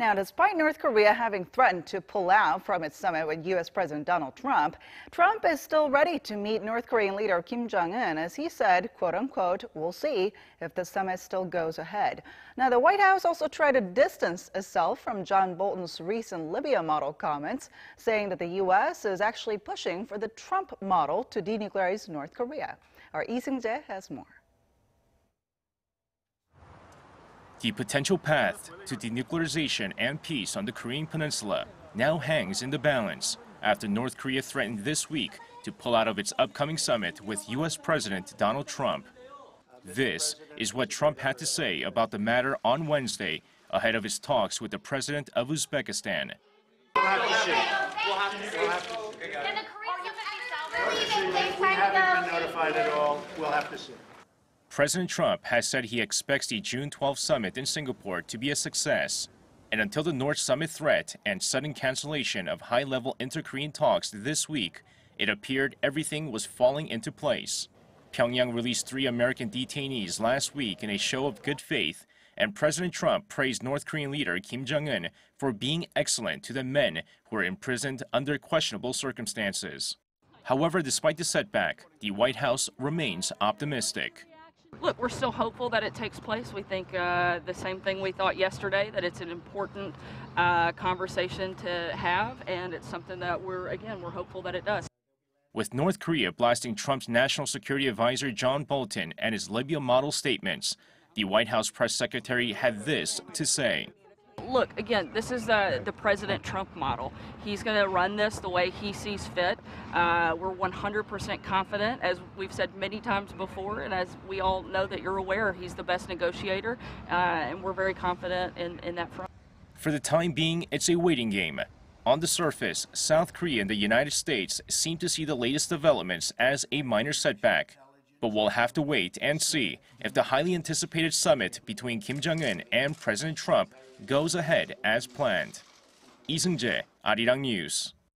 Now, despite North Korea having threatened to pull out from its summit with U.S. President Donald Trump, Trump is still ready to meet North Korean leader Kim Jong-un, as he said, quote unquote, "We'll see if the summit still goes ahead." Now, the White House also tried to distance itself from John Bolton's recent Libya model comments, saying that the U.S. is actually pushing for the Trump model to denuclearize North Korea. Our Lee Seung-jae has more. The potential path to denuclearization and peace on the Korean Peninsula now hangs in the balance after North Korea threatened this week to pull out of its upcoming summit with U.S. President Donald Trump. This is what Trump had to say about the matter on Wednesday ahead of his talks with the president of Uzbekistan. We'll have to see. Can the Korean summit be salvaged? We haven't been notified at all. We'll have to see. President Trump has said he expects the June 12 summit in Singapore to be a success. And until the North Summit threat and sudden cancellation of high-level inter-Korean talks this week, it appeared everything was falling into place. Pyongyang released 3 American detainees last week in a show of good faith, and President Trump praised North Korean leader Kim Jong-un for being excellent to the men who were imprisoned under questionable circumstances. However, despite the setback, the White House remains optimistic. Look, we're still hopeful that it takes place. We think the same thing we thought yesterday, that it's an important conversation to have, and it's something that we're hopeful that it does. With North Korea blasting Trump's National Security Advisor John Bolton and his Libya model statements, the White House press secretary had this to say. Look, again, this is the President Trump model. He's going to run this the way he sees fit. We're 100% confident, as we've said many times before, and as we all know that you're aware, he's the best negotiator, and we're very confident in that front. For the time being, it's a waiting game. On the surface, South Korea and the United States seem to see the latest developments as a minor setback. But we'll have to wait and see if the highly anticipated summit between Kim Jong-un and President Trump goes ahead as planned. Lee Seung-jae, Arirang News.